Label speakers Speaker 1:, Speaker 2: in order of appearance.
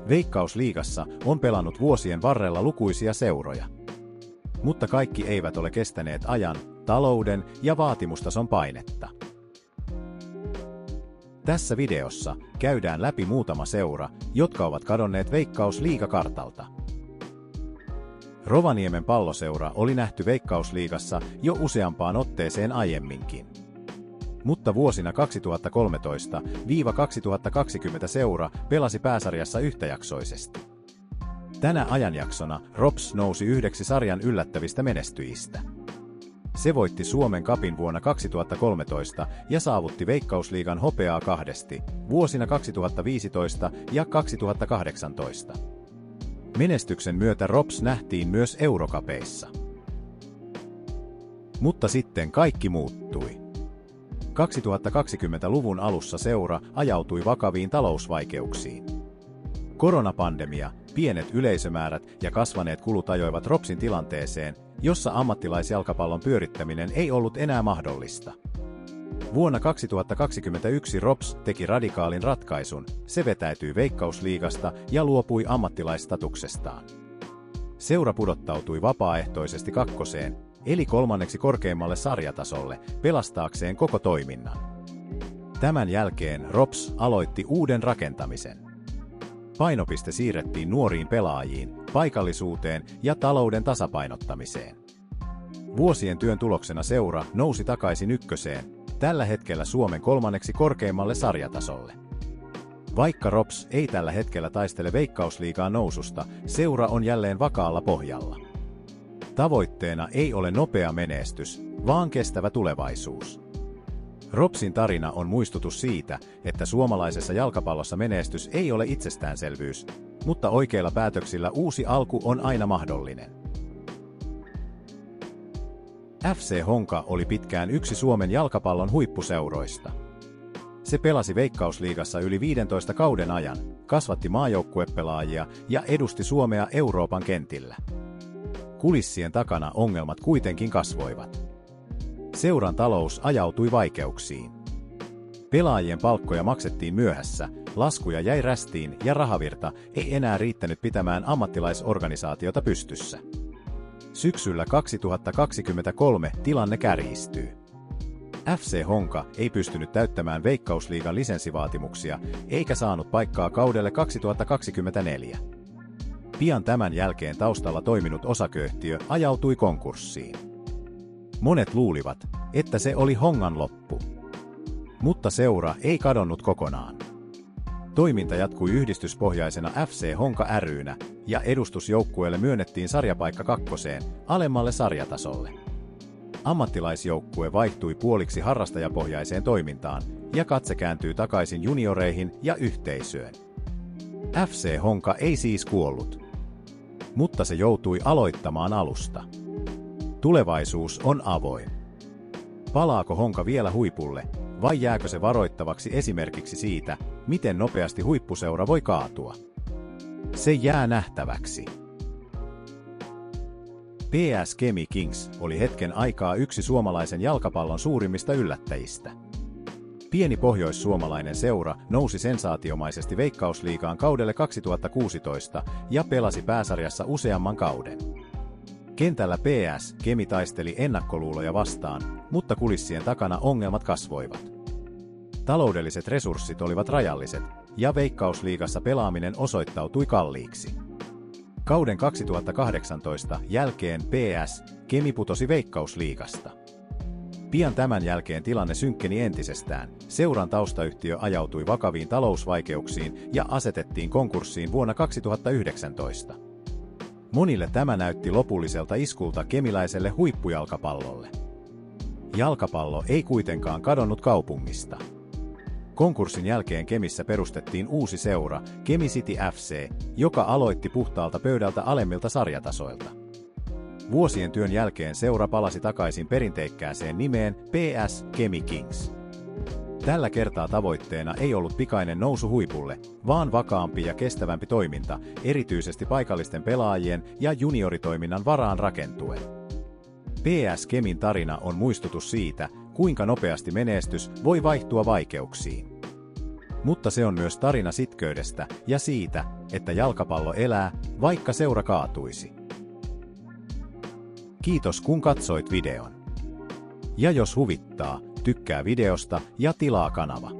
Speaker 1: Veikkausliigassa on pelannut vuosien varrella lukuisia seuroja. Mutta kaikki eivät ole kestäneet ajan, talouden ja vaatimustason painetta. Tässä videossa käydään läpi muutama seura, jotka ovat kadonneet Veikkausliigakartalta. Rovaniemen Palloseura oli nähty Veikkausliigassa jo useampaan otteeseen aiemminkin. Mutta vuosina 2013–2020 seura pelasi pääsarjassa yhtäjaksoisesti. Tänä ajanjaksona RoPS nousi yhdeksi sarjan yllättävistä menestyjistä. Se voitti Suomen Cupin vuonna 2013 ja saavutti Veikkausliigan hopeaa kahdesti, vuosina 2015 ja 2018. Menestyksen myötä RoPS nähtiin myös Eurocupeissa. Mutta sitten kaikki muuttui. 2020-luvun alussa seura ajautui vakaviin talousvaikeuksiin. Koronapandemia, pienet yleisömäärät ja kasvaneet kulut ajoivat RoPSin tilanteeseen, jossa ammattilaisjalkapallon pyörittäminen ei ollut enää mahdollista. Vuonna 2021 RoPS teki radikaalin ratkaisun, se vetäytyi Veikkausliigasta ja luopui ammattilaisstatuksestaan. Seura pudottautui vapaaehtoisesti kakkoseen, eli kolmanneksi korkeimmalle sarjatasolle, pelastaakseen koko toiminnan. Tämän jälkeen RoPS aloitti uuden rakentamisen. Painopiste siirrettiin nuoriin pelaajiin, paikallisuuteen ja talouden tasapainottamiseen. Vuosien työn tuloksena seura nousi takaisin ykköseen, tällä hetkellä Suomen kolmanneksi korkeimmalle sarjatasolle. Vaikka RoPS ei tällä hetkellä taistele Veikkausliigaan noususta, seura on jälleen vakaalla pohjalla. Tavoitteena ei ole nopea menestys, vaan kestävä tulevaisuus. RoPSin tarina on muistutus siitä, että suomalaisessa jalkapallossa menestys ei ole itsestäänselvyys, mutta oikeilla päätöksillä uusi alku on aina mahdollinen. FC Honka oli pitkään yksi Suomen jalkapallon huippuseuroista. Se pelasi Veikkausliigassa yli 15 kauden ajan, kasvatti maajoukkuepelaajia ja edusti Suomea Euroopan kentillä. Kulissien takana ongelmat kuitenkin kasvoivat. Seuran talous ajautui vaikeuksiin. Pelaajien palkkoja maksettiin myöhässä, laskuja jäi rästiin ja rahavirta ei enää riittänyt pitämään ammattilaisorganisaatiota pystyssä. Syksyllä 2023 tilanne kärjistyy. FC Honka ei pystynyt täyttämään Veikkausliigan lisenssivaatimuksia eikä saanut paikkaa kaudelle 2024. Pian tämän jälkeen taustalla toiminut osakeyhtiö ajautui konkurssiin. Monet luulivat, että se oli Hongan loppu. Mutta seura ei kadonnut kokonaan. Toiminta jatkui yhdistyspohjaisena FC Honka ry:nä ja edustusjoukkueelle myönnettiin sarjapaikka kakkoseen, alemmalle sarjatasolle. Ammattilaisjoukkue vaihtui puoliksi harrastajapohjaiseen toimintaan ja katse kääntyy takaisin junioreihin ja yhteisöön. FC Honka ei siis kuollut, mutta se joutui aloittamaan alusta. Tulevaisuus on avoin. Palaako Honka vielä huipulle, vai jääkö se varoittavaksi esimerkiksi siitä, miten nopeasti huippuseura voi kaatua? Se jää nähtäväksi. PS Kemi Kings oli hetken aikaa yksi suomalaisen jalkapallon suurimmista yllättäjistä. Pieni pohjoissuomalainen seura nousi sensaatiomaisesti Veikkausliigaan kaudelle 2016 ja pelasi pääsarjassa useamman kauden. Kentällä PS Kemi taisteli ennakkoluuloja vastaan, mutta kulissien takana ongelmat kasvoivat. Taloudelliset resurssit olivat rajalliset, ja Veikkausliigassa pelaaminen osoittautui kalliiksi. Kauden 2018 jälkeen PS Kemi putosi Veikkausliigasta. Pian tämän jälkeen tilanne synkkeni entisestään, seuran taustayhtiö ajautui vakaviin talousvaikeuksiin ja asetettiin konkurssiin vuonna 2019. Monille tämä näytti lopulliselta iskulta kemiläiselle huippujalkapallolle. Jalkapallo ei kuitenkaan kadonnut kaupungista. Konkurssin jälkeen Kemissä perustettiin uusi seura, Kemi City FC, joka aloitti puhtaalta pöydältä alemmilta sarjatasoilta. Vuosien työn jälkeen seura palasi takaisin perinteikkääseen nimeen PS Kemi Kings. Tällä kertaa tavoitteena ei ollut pikainen nousu huipulle, vaan vakaampi ja kestävämpi toiminta, erityisesti paikallisten pelaajien ja junioritoiminnan varaan rakentuen. PS Kemin tarina on muistutus siitä, kuinka nopeasti menestys voi vaihtua vaikeuksiin. Mutta se on myös tarina sitkeydestä ja siitä, että jalkapallo elää, vaikka seura kaatuisi. Kiitos kun katsoit videon. Ja jos huvittaa, tykkää videosta ja tilaa kanava.